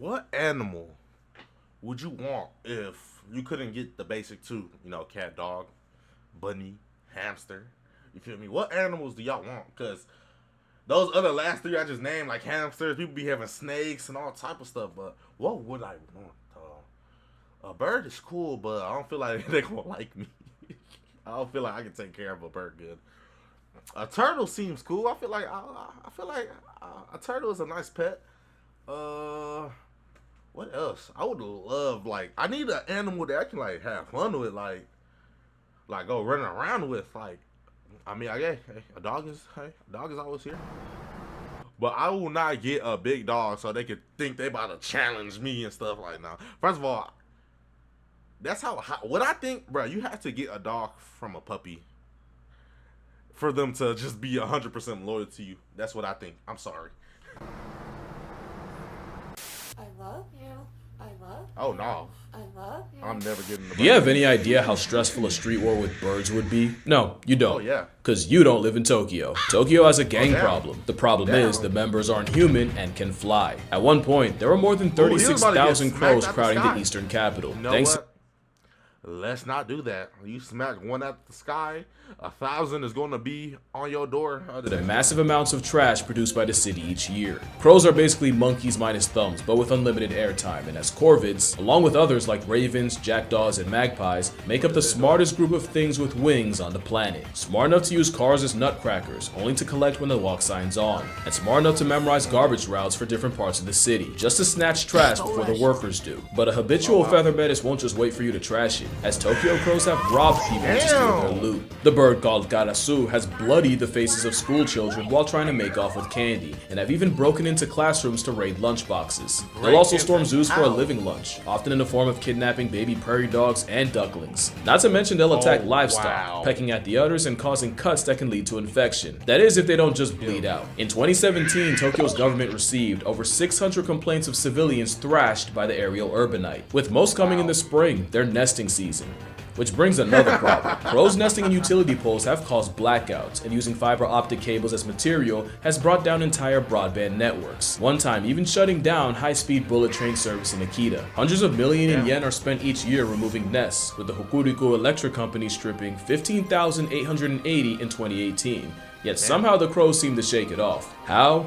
What animal would you want if you couldn't get the basic two? You know, cat, dog, bunny, hamster. You feel me? What animals do y'all want? Because those other last three I just named, like hamsters, people be having snakes and all type of stuff. But what would I want? A bird is cool, but I don't feel like they gonna like me. I don't feel like I can take care of a bird good. A turtle seems cool. I feel like a turtle is a nice pet. What else? I would love I need an animal that I can have fun with, like go running around with. A dog is always here. But I will not get a big dog so they could think they about to challenge me and stuff like that. First of all, that's what I think, bro. You have to get a dog from a puppy for them to just be 100% loyal to you. That's what I think. I'm sorry. I love you. I love you. Oh no. I love you. I'm never getting the Do you have any idea how stressful a street war with birds would be? No, you don't. Oh yeah. Because you don't live in Tokyo. Tokyo has a gang damn. problem. The problem Damn. is the members aren't human and can fly. At one point, there were more than he was about to get 36,000 smacked crows out the crowding sky. the eastern capital. You know Thanks. what? Let's not do that. You smack one at the sky, 1,000 is going to be on your door. The massive amounts of trash produced by the city each year. Crows are basically monkeys minus thumbs, but with unlimited airtime, and as corvids, along with others like ravens, jackdaws, and magpies, make up the smartest group of things with wings on the planet. Smart enough to use cars as nutcrackers, only to collect when the walk sign's on, and smart enough to memorize garbage routes for different parts of the city, just to snatch trash before the workers do. But a habitual feather menace won't just wait for you to trash it, as Tokyo crows have robbed people to steal their loot. The bird called Garasu has bloodied the faces of school children while trying to make off with candy, and have even broken into classrooms to raid lunchboxes. They'll also storm zoos for a living lunch, often in the form of kidnapping baby prairie dogs and ducklings. Not to mention they'll attack livestock, pecking at the udders and causing cuts that can lead to infection. That is if they don't just bleed out. In 2017, Tokyo's government received over 600 complaints of civilians thrashed by the aerial urbanite, with most coming in the spring, their nesting season. Which brings another problem. Crows nesting in utility poles have caused blackouts, and using fiber optic cables as material has brought down entire broadband networks. One time even shutting down high-speed bullet train service in Akita. Hundreds of millions in yen are spent each year removing nests, with the Hokuriku Electric Company stripping 15,880 in 2018. Yet somehow the crows seem to shake it off. How?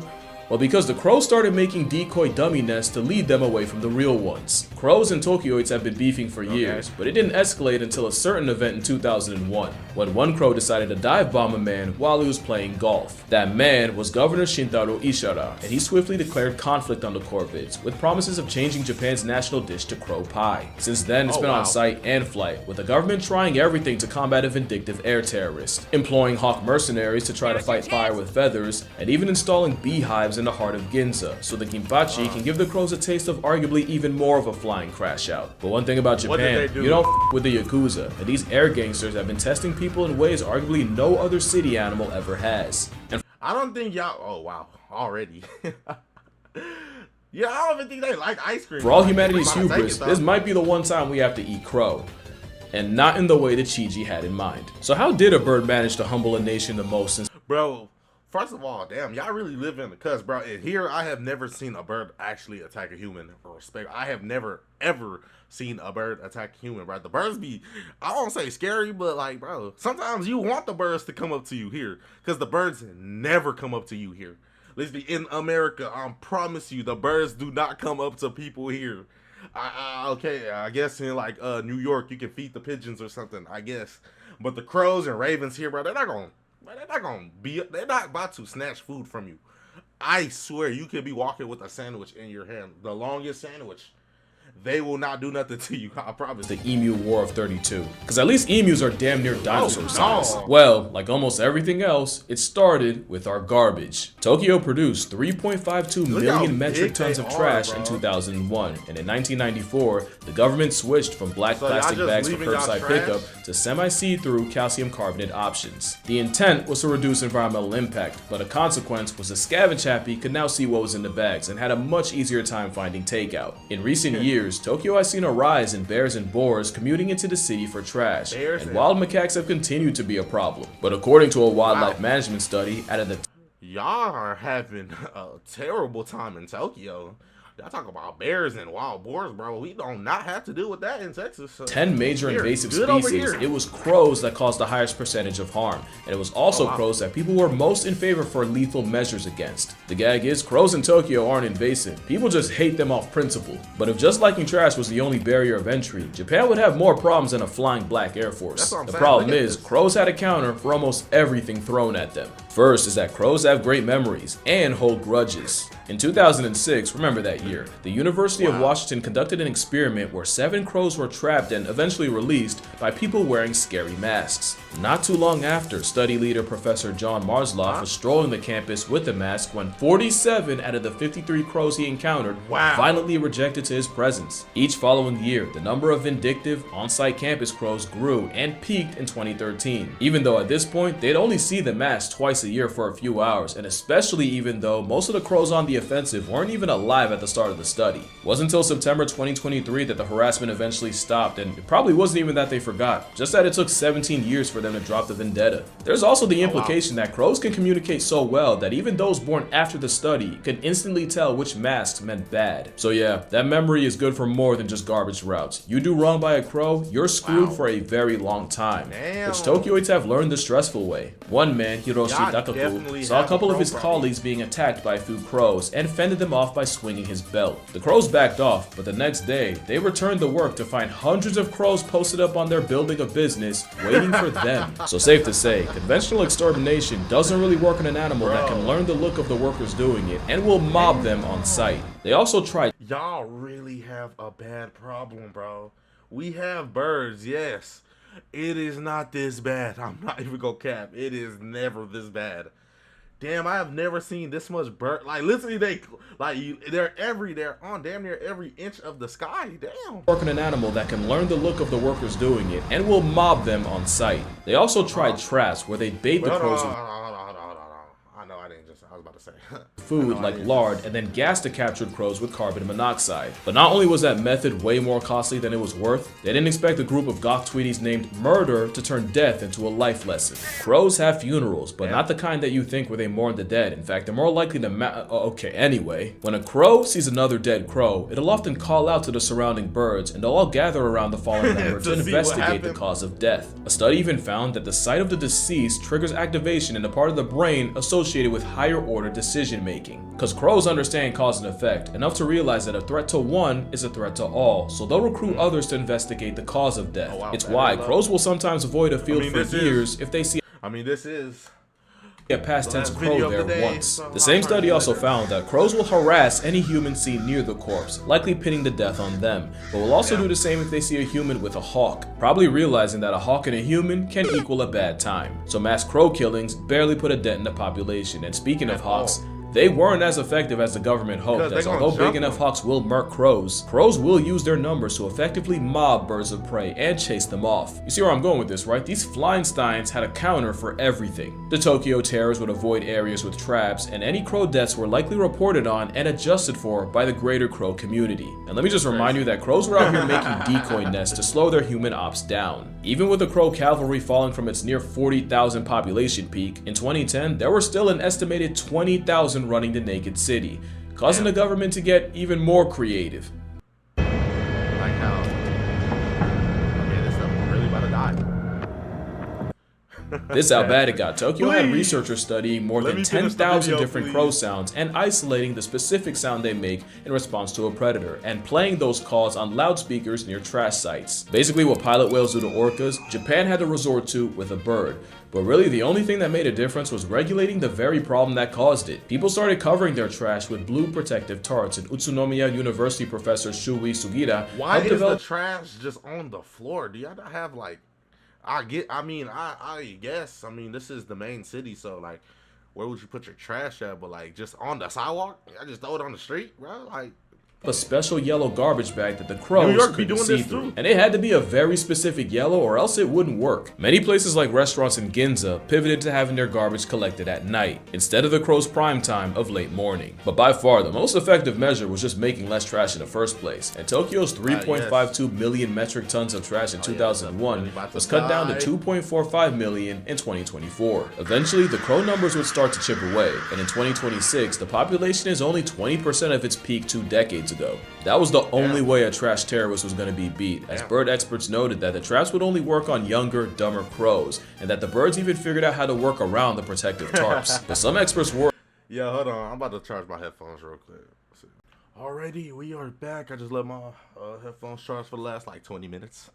Well, because the crows started making decoy dummy nests to lead them away from the real ones. Crows and Tokyoites have been beefing for years, but it didn't escalate until a certain event in 2001, when one crow decided to dive bomb a man while he was playing golf. That man was Governor Shintaro Ishara, and he swiftly declared conflict on the corvids, with promises of changing Japan's national dish to crow pie. Since then, it's been on site and flight, with the government trying everything to combat a vindictive air terrorist, employing hawk mercenaries to try to fight fire with feathers, and even installing beehives in the heart of Ginza, so the Ginpachi can give the crows a taste of arguably even more of a flying crash out. But one thing about Japan, you don't with the Yakuza, and these air gangsters have been testing people in ways arguably no other city animal ever has. And I don't think y'all, oh wow, already. Yeah, I don't even think they like ice cream. for all humanity's hubris, this might be the one time we have to eat crow. And not in the way that Chiji had in mind. So how did a bird manage to humble a nation the most since— Bro, first of all, damn, y'all really live in the cusp, bro. And here, I have never seen a bird actually attack a human for respect. I have never, ever seen a bird attack a human, bro. The birds be, I don't say scary, but like, bro, sometimes you want the birds to come up to you here, because the birds never come up to you here. Let's be in America, I promise you, the birds do not come up to people here. Okay, I guess in like New York, you can feed the pigeons or something, I guess. But the crows and ravens here, bro, they're not about to snatch food from you. I swear, you could be walking with a sandwich in your hand, the longest sandwich. They will not do nothing to you, I promise. the Emu War of 32? Because at least emus are damn near dinosaur size. no. Well, like almost everything else, it started with our garbage. Tokyo produced 3.52 Look how million metric big tons they of are, trash bro. in 2001, and in 1994, the government switched from black So y'all plastic just bags for leaving y'all curbside trash? pickup to semi-see-through calcium carbonate options. The intent was to reduce environmental impact, but a consequence was the scavenge happy could now see what was in the bags and had a much easier time finding takeout. In recent years, Tokyo has seen a rise in bears and boars commuting into the city for trash, and wild macaques have continued to be a problem. But according to a wildlife management study out of the Y'all are having a terrible time in Tokyo. Y'all talk about bears and wild boars, bro. We don't not have to deal with that in Texas. So 10 major we're invasive good over species, here. it was crows that caused the highest percentage of harm, and it was also crows that people were most in favor for lethal measures against. The gag is, crows in Tokyo aren't invasive, people just hate them off principle. But if just liking trash was the only barrier of entry, Japan would have more problems than a flying black Air Force. That's what I'm The saying. problem Look at is, this. crows had a counter for almost everything thrown at them. First is that crows have great memories and hold grudges. In 2006, remember that year, the University of Washington conducted an experiment where 7 crows were trapped and eventually released by people wearing scary masks. Not too long after, study leader Professor John Marsloff was strolling the campus with the mask when 47 out of the 53 crows he encountered violently rejected to his presence. Each following year, the number of vindictive, on-site campus crows grew and peaked in 2013. Even though at this point, they'd only see the mask twice a year for a few hours, and especially even though most of the crows on the offensive weren't even alive at the start of the study. It wasn't until September 2023 that the harassment eventually stopped, and it probably wasn't even that they forgot, just that it took 17 years for them to drop the vendetta. There's also the implication that crows can communicate so well that even those born after the study could instantly tell which masks meant bad. So yeah, that memory is good for more than just garbage routes. You do wrong by a crow, you're screwed for a very long time. Damn. Which Tokyoites have learned the stressful way. One man, Hiroshi Y'all Takaku, definitely saw a have couple a of his crow problem. colleagues being attacked by a few crows and fended them off by swinging his belt. The crows backed off, but the next day, they returned to work to find hundreds of crows posted up on their building of business waiting for them. So safe to say, conventional extermination doesn't really work on an animal that can learn the look of the workers doing it and will mob them on sight. They also tried Y'all really have a bad problem, bro. We have birds, yes. It is not this bad. I'm not even gonna cap. It is never this bad. Damn, I have never seen this much bird. Like literally, they're on damn near every inch of the sky. Damn. work on an animal that can learn the look of the workers doing it and will mob them on sight. They also tried traps where they bait the Hold crows on, with hold on. I know I didn't just. I was about to say. food like lard and then gas the captured crows with carbon monoxide. But not only was that method way more costly than it was worth, they didn't expect a group of goth tweeties named Murder to turn death into a life lesson. Crows have funerals, but not the kind that you think where they mourn the dead. In fact, they're more likely to okay, anyway. When a crow sees another dead crow, it'll often call out to the surrounding birds and they'll all gather around the fallen member to To see what investigate the happened. cause of death. A study even found that the sight of the deceased triggers activation in the part of the brain associated with higher order decision making. Because crows understand cause and effect, enough to realize that a threat to one is a threat to all, so they'll recruit others to investigate the cause of death. It's why crows will sometimes avoid a field for years if they see This is a past tense last video crow of there the day, once. so The same I'm study trying also to- found that crows will harass any human seen near the corpse, likely pinning the death on them, but will also do the same if they see a human with a hawk, probably realizing that a hawk and a human can equal a bad time. So mass crow killings barely put a dent in the population, and speaking of hawks, they weren't as effective as the government hoped, Because they as gonna although big jump enough them. hawks will murk crows, crows will use their numbers to effectively mob birds of prey and chase them off. You see where I'm going with this, right? These Flyinsteins had a counter for everything. The Tokyo terrors would avoid areas with traps, and any crow deaths were likely reported on and adjusted for by the greater crow community. And let me just remind you that crows were out here making decoy nests to slow their human ops down. Even with the crow cavalry falling from its near 40,000 population peak, in 2010 there were still an estimated 20,000 running the naked city, causing the government to get even more creative. like how. Okay, this stuff is really about to die. This is how bad it got. Tokyo had Please. researchers studying more Let than me finish the 10,000 video, different please. crow sounds and isolating the specific sound they make in response to a predator and playing those calls on loudspeakers near trash sites. Basically what pilot whales do to orcas, Japan had to resort to with a bird. But really the only thing that made a difference was regulating the very problem that caused it. People started covering their trash with blue protective tarps, and Utsunomiya University professor Shuei Sugira Why helped is the develop trash just on the floor? Do y'all not have like? I guess. I mean, this is the main city, so like, where would you put your trash at? But like, just on the sidewalk? I just throw it on the street, bro. Like, a special yellow garbage bag that the crows New York be couldn't doing see this through. too. And it had to be a very specific yellow or else it wouldn't work. Many places like restaurants in Ginza pivoted to having their garbage collected at night instead of the crows' prime time of late morning. But by far, the most effective measure was just making less trash in the first place. And Tokyo's 3.52 million metric tons of trash in 2001 was cut down to 2.45 million in 2024. Eventually, the crow numbers would start to chip away, and in 2026, the population is only 20% of its peak 2 decades ago. That was the only way a trash terrorist was going to be beat, as bird experts noted that the traps would only work on younger, dumber crows, and that the birds even figured out how to work around the protective tarps. But some experts were. Yeah, hold on. I'm about to charge my headphones real quick. Alrighty, we are back. I just let my headphones charge for the last like 20 minutes.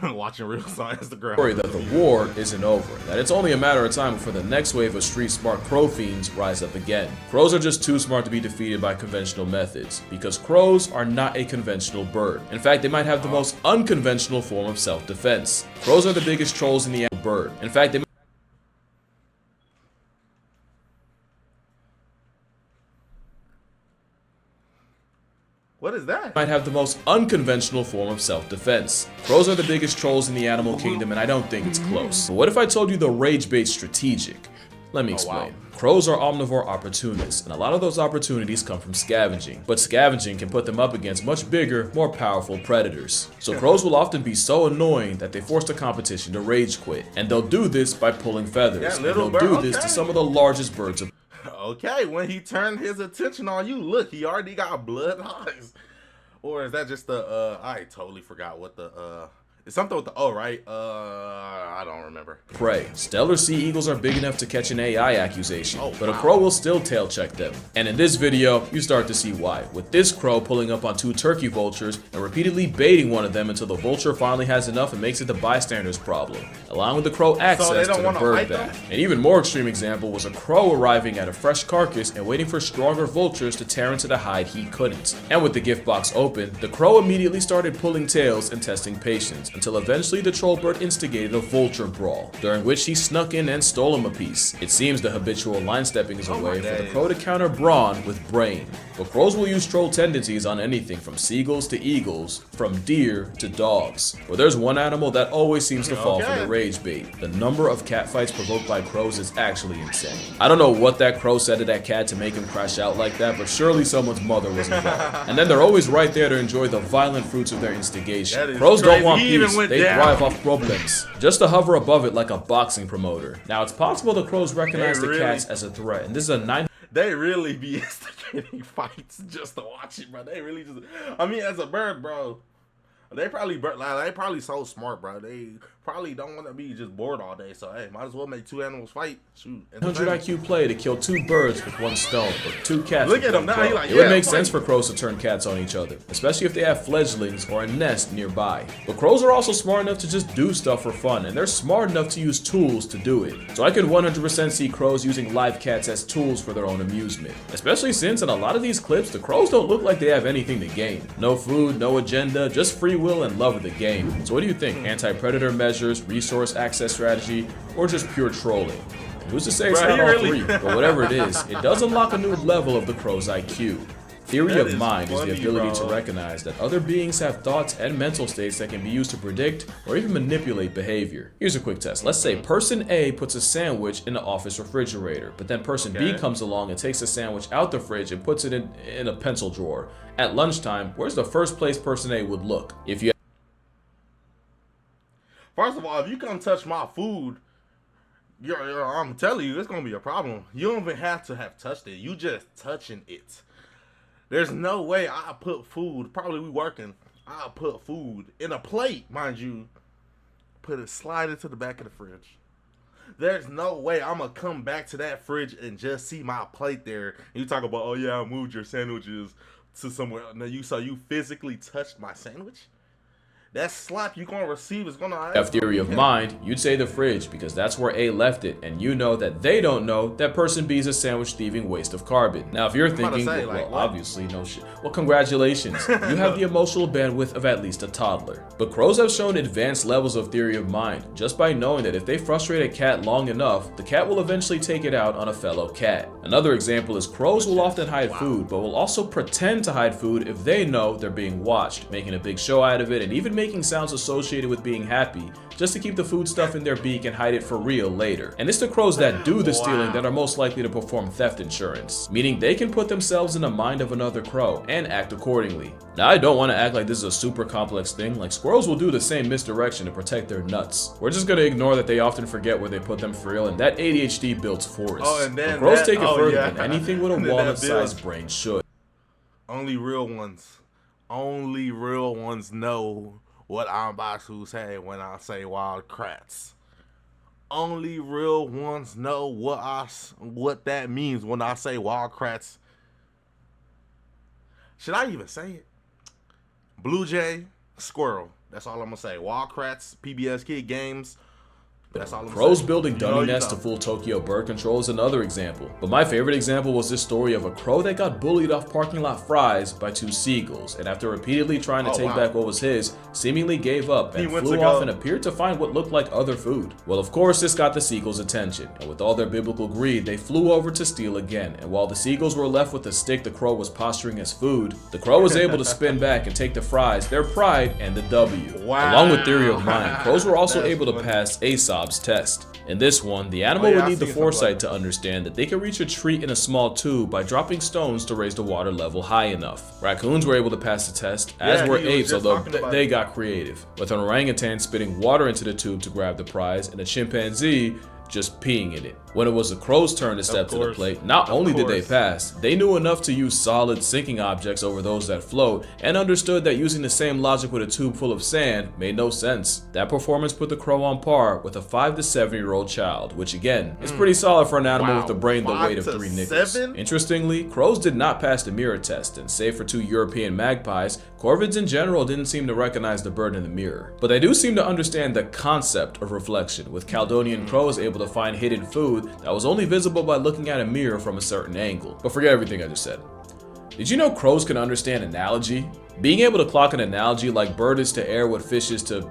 Watching reels on Instagram. Worry that the war isn't over, that it's only a matter of time before the next wave of street smart crow fiends rise up again. Crows are just too smart to be defeated by conventional methods, because crows are not a conventional bird. In fact, they might have the most unconventional form of self-defense. Crows are the biggest trolls in the animal bird. In fact, they What is that? might have the most unconventional form of self-defense. Crows are the biggest trolls in the animal kingdom, and I don't think it's close. But what if I told you the rage bait's strategic? Let me explain. Crows are omnivore opportunists, and a lot of those opportunities come from scavenging. But scavenging can put them up against much bigger, more powerful predators. So crows will often be so annoying that they force the competition to rage quit. And they'll do this by pulling feathers. And they'll do this to some of the largest birds of. Okay, when he turned his attention on you, look, he already got blood eyes. Or is that just the, I totally forgot what the, it's something with the O, right? I don't remember. Prey. Stellar sea eagles are big enough to catch an AI accusation, but a crow will still tail check them. And in this video, you start to see why, with this crow pulling up on 2 turkey vultures and repeatedly baiting one of them until the vulture finally has enough and makes it the bystander's problem, allowing the crow access to the bird bath. An even more extreme example was a crow arriving at a fresh carcass and waiting for stronger vultures to tear into the hide he couldn't. And with the gift box open, the crow immediately started pulling tails and testing patience, until eventually the troll bird instigated a vulture brawl, during which he snuck in and stole him a piece. It seems the habitual line stepping is a way for the crow to counter brawn with brain. But crows will use troll tendencies on anything from seagulls to eagles, from deer to dogs. But there's one animal that always seems to fall for the rage bait. The number of catfights provoked by crows is actually insane. I don't know what that crow said to that cat to make him crash out like that, but surely someone's mother was involved. And then they're always right there to enjoy the violent fruits of their instigation. Crows don't want peace. They thrive off problems, just to hover above it like a boxing promoter. Now, it's possible the crows recognize the cats as a threat, and this is a 9. They really be instigating fights just to watch it, bro. They really just, I mean, as a bird, bro, they probably so smart, bro. They probably don't want to be just bored all day. So, hey, might as well make 2 animals fight. Shoot. 100 IQ play to kill 2 birds with 1 stone, or 2 cats. Look at them now. Like, it would make sense for crows to turn cats on each other, especially if they have fledglings or a nest nearby. But crows are also smart enough to just do stuff for fun, and they're smart enough to use tools to do it. So I could 100% see crows using live cats as tools for their own amusement. Especially since in a lot of these clips, the crows don't look like they have anything to gain. No food, no agenda, just free will and love of the game. So what do you think? Anti-predator measures, resource access strategy, or just pure trolling? Who's to say it's not all 3, but whatever it is, it does unlock a new level of the crow's IQ. Theory of mind is the ability to recognize that other beings have thoughts and mental states that can be used to predict or even manipulate behavior. Here's a quick test. Let's say person A puts a sandwich in the office refrigerator, but then person B comes along and takes the sandwich out the fridge and puts it in a pencil drawer. At lunchtime, where's the first place person A would look? If you First of all, if you come touch my food, I'm telling you, it's going to be a problem. You don't even have to have touched it. You just touching it. There's no way I put food, probably we working, I put food in a plate, mind you, slide it to the back of the fridge. There's no way I'm going to come back to that fridge and just see my plate there. And you talk about, oh yeah, I moved your sandwiches to somewhere. No, so you physically touched my sandwich? that slap you gonna receive is gonna Have theory of mind, you'd say the fridge because that's where A left it, and you know that they don't know that person B is a sandwich thieving waste of carbon. Now, if you're thinking, well, obviously no shit. Well, congratulations, you have the emotional bandwidth of at least a toddler. But crows have shown advanced levels of theory of mind just by knowing that if they frustrate a cat long enough, the cat will eventually take it out on a fellow cat. Another example is crows will often hide food, but will also pretend to hide food if they know they're being watched, making a big show out of it and even making sounds associated with being happy just to keep the food stuff in their beak and hide it for real later. And it's the crows that do the stealing that are most likely to perform theft insurance, meaning they can put themselves in the mind of another crow and act accordingly. Now, I don't want to act like this is a super complex thing, like squirrels will do the same misdirection to protect their nuts. We're just gonna ignore that they often forget where they put them for real, and that ADHD builds forests. Oh, and then but crows take it further than anything with a walnut-sized brain should. Only real ones know what I'm about to say when I say wild crats. Only real ones know what that means when I say wild crats. Should I even say it? Blue jay, squirrel. That's all I'm gonna say. Wild crats, PBS Kid Games. That's all I'm Crows saying. building dummy nests to fool Tokyo bird control is another example. But my favorite example was this story of a crow that got bullied off parking lot fries by two seagulls, and after repeatedly trying to take back what was his, seemingly gave up and flew off and appeared to find what looked like other food. Well, of course, this got the seagulls' attention, and with all their biblical greed, they flew over to steal again. And while the seagulls were left with the stick the crow was posturing as food, the crow was able to spin back and take the fries, their pride, and the W. Wow. Along with theory of mind, crows were also able to pass Aesop's test. In this one, the animal would need the foresight to understand that they could reach a treat in a small tube by dropping stones to raise the water level high enough. Raccoons were able to pass the test, as were apes, although they got creative, with an orangutan spitting water into the tube to grab the prize, and a chimpanzee just peeing in it. When it was the crow's turn to step to the plate, not only did they pass, they knew enough to use solid sinking objects over those that float, and understood that using the same logic with a tube full of sand made no sense. That performance put the crow on par with a 5 to 7-year-old child, which again, is pretty solid for an animal with a brain the weight of 3 nickels. Interestingly, crows did not pass the mirror test, and save for 2 European magpies, corvids in general didn't seem to recognize the bird in the mirror. But they do seem to understand the concept of reflection, with Caledonian crows able to find hidden food that was only visible by looking at a mirror from a certain angle. But forget everything I just said. Did you know crows can understand analogy? Being able to clock an analogy like bird is to air what fish is to,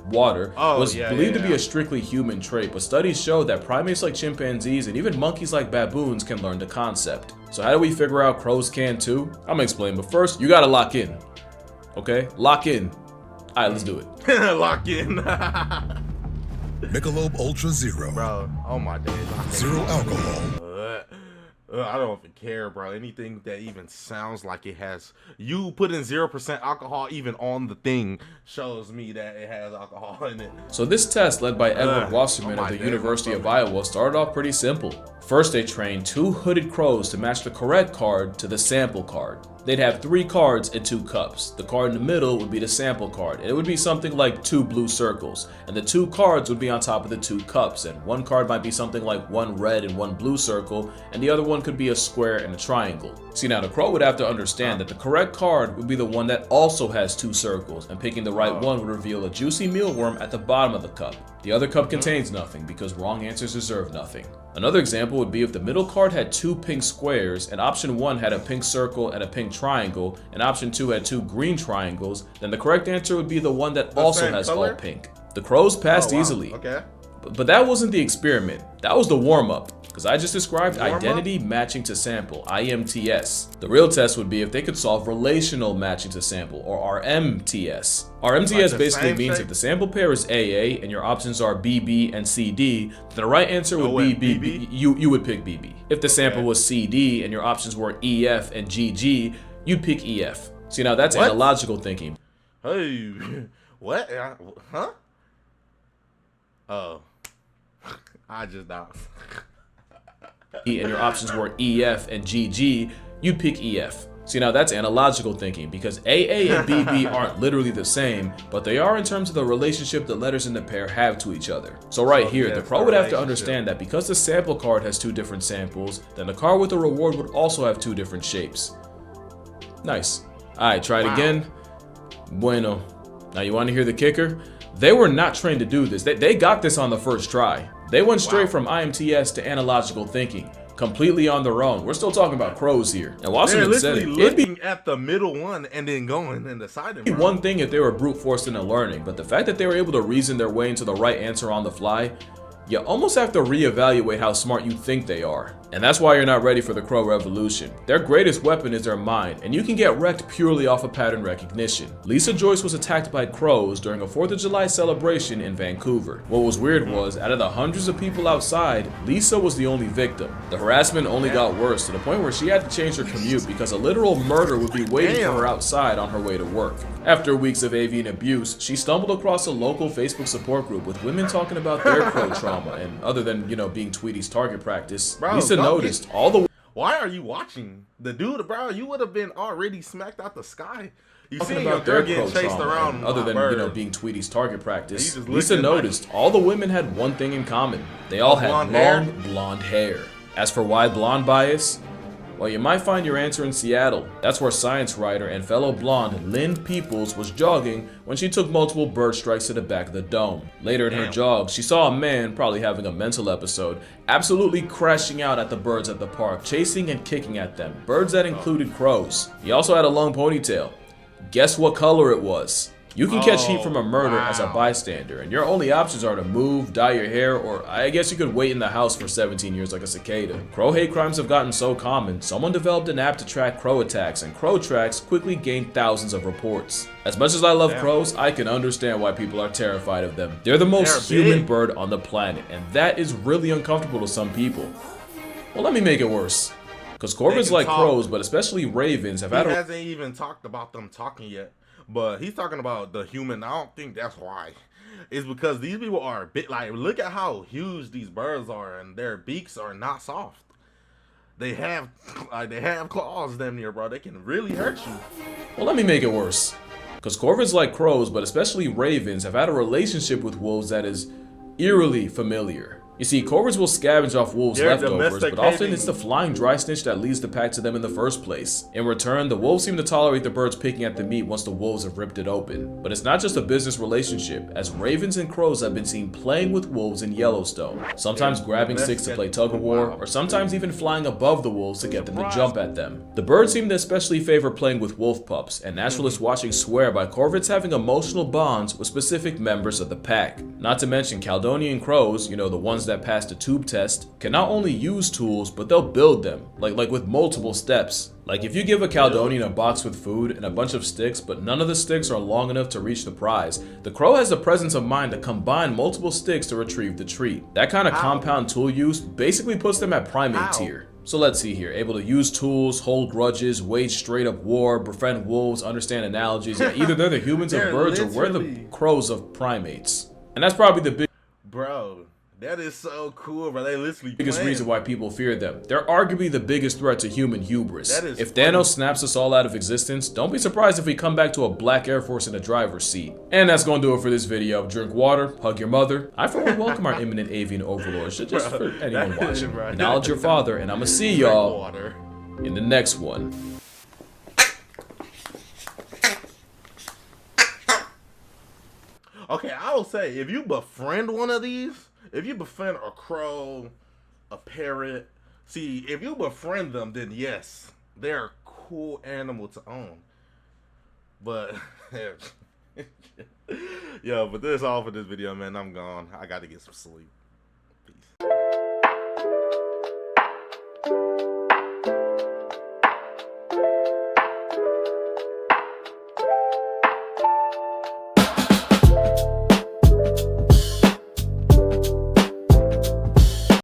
water, was believed to be a strictly human trait, but studies show that primates like chimpanzees and even monkeys like baboons can learn the concept. So how do we figure out crows can too? I'm gonna explain, but first, you gotta lock in. Okay? Lock in. Alright, let's do it. Lock in. Michelob Ultra Zero. Bro, oh my days. Zero alcohol. I don't even care, bro. Anything that even sounds like it has, you putting 0% alcohol even on the thing shows me that it has alcohol in it. So this test, led by Edward Wasserman of the University of Iowa, started off pretty simple. First, they trained 2 hooded crows to match the correct card to the sample card. They'd have 3 cards and 2 cups. The card in the middle would be the sample card, and it would be something like 2 blue circles, and the 2 cards would be on top of the 2 cups, and one card might be something like 1 red and 1 blue circle, and the other one could be a square and a triangle. See, now the crow would have to understand that the correct card would be the one that also has 2 circles, and picking the right one would reveal a juicy mealworm at the bottom of the cup. The other cup contains nothing, because wrong answers deserve nothing. Another example would be if the middle card had 2 pink squares, and option 1 had a pink circle and a pink triangle, and option 2 had 2 green triangles, then the correct answer would be the one that also has all pink. The crows passed easily. Okay. But that wasn't the experiment. That was the warm-up. Because I just described identity matching to sample, IMTS. The real test would be if they could solve relational matching to sample, or RMTS. RMTS basically means if the sample pair is AA and your options are BB and CD, then the right answer would be BB. You would pick BB. If the sample was CD and your options were EF and GG, you'd pick EF. See, now that's analogical thinking. Hey, what? Huh? Oh, I just died. And your options were EF and GG, you'd pick EF. See, now that's analogical thinking, because AA and BB aren't literally the same, but they are in terms of the relationship the letters in the pair have to each other. So right here, the crow would have to understand that because the sample card has 2 different samples, then the card with the reward would also have 2 different shapes. Nice. Alright, try it again. Bueno. Now you want to hear the kicker? They were not trained to do this. They got this on the first try. They went straight from IMTS to analogical thinking, completely on their own. We're still talking about crows here. And Wasserman said it'd be at the middle one and then going and deciding. one thing if they were brute forced into learning, but the fact that they were able to reason their way into the right answer on the fly, you almost have to reevaluate how smart you think they are. And that's why you're not ready for the crow revolution. Their greatest weapon is their mind, and you can get wrecked purely off of pattern recognition. Lisa Joyce was attacked by crows during a 4th of July celebration in Vancouver. What was weird was, out of the hundreds of people outside, Lisa was the only victim. The harassment only got worse to the point where she had to change her commute because a literal murder would be waiting for her outside on her way to work. After weeks of avian abuse, she stumbled across a local Facebook support group with women talking about their crow trauma, and other than, being Tweety's target practice, Bro, Lisa noticed all the Why are you watching? The dude, bro, you would have been already smacked out the sky. You talking see your about their girl getting crow chased trauma, around. and other than, bird. being Tweety's target practice, And he just Lisa looked at noticed all the women had one thing in common. They all had blonde long, hair? blonde hair. As for why blonde bias, well, you might find your answer in Seattle. That's where science writer and fellow blonde Lynn Peoples was jogging when she took multiple bird strikes to the back of the dome. Later in her jog, she saw a man, probably having a mental episode, absolutely crashing out at the birds at the park, chasing and kicking at them, birds that included crows. He also had a long ponytail. Guess what color it was? You can catch heat from a murder as a bystander, and your only options are to move, dye your hair, or I guess you could wait in the house for 17 years like a cicada. Crow hate crimes have gotten so common, someone developed an app to track crow attacks, and crow tracks quickly gained thousands of reports. As much as I love crows, I can understand why people are terrified of them. They're the most human bird on the planet, and that is really uncomfortable to some people. Well, let me make it worse. Because corvids like crows, but especially ravens, have had He hasn't even talked about them talking yet. But he's talking about the human. I don't think that's why. It's because these people are a bit like, look at how huge these birds are, and their beaks are not soft. They have claws damn near, bro. They can really hurt you. Well, let me make it worse. Because corvids like crows, but especially ravens, have had a relationship with wolves that is eerily familiar. You see, corvids will scavenge off wolves' leftovers, but often it's the flying dry snitch that leads the pack to them in the first place. In return, the wolves seem to tolerate the birds picking at the meat once the wolves have ripped it open. But it's not just a business relationship, as ravens and crows have been seen playing with wolves in Yellowstone, sometimes grabbing sticks to play tug-of-war, or sometimes even flying above the wolves to get them to jump at them. The birds seem to especially favor playing with wolf pups, and naturalists watching swear by corvids having emotional bonds with specific members of the pack. Not to mention Caledonian crows, the ones that pass the tube test, can not only use tools, but they'll build them, like with multiple steps. Like if you give a Caledonian a box with food and a bunch of sticks, but none of the sticks are long enough to reach the prize, the crow has the presence of mind to combine multiple sticks to retrieve the treat. That kind of compound tool use basically puts them at primate tier. So let's see here, able to use tools, hold grudges, wage straight up war, befriend wolves, understand analogies. Yeah, either they're the humans of birds or we're the crows of primates. And that's probably the Bro, that is so cool, bro. They literally biggest reason why people fear them. They're arguably the biggest threat to human hubris. That is if Thanos snaps us all out of existence, don't be surprised if we come back to a black Air Force in the driver's seat. And that's gonna do it for this video. Drink water, hug your mother. I for one welcome our imminent avian overlords, just for anyone watching. Acknowledge your father, and I'ma see y'all in the next one. Okay, I will say, if you befriend one of these, if you befriend a crow, a parrot, see, if you befriend them, then yes, they're a cool animal to own. But, yo, but that's all for this video, man. I'm gone. I got to get some sleep. Peace.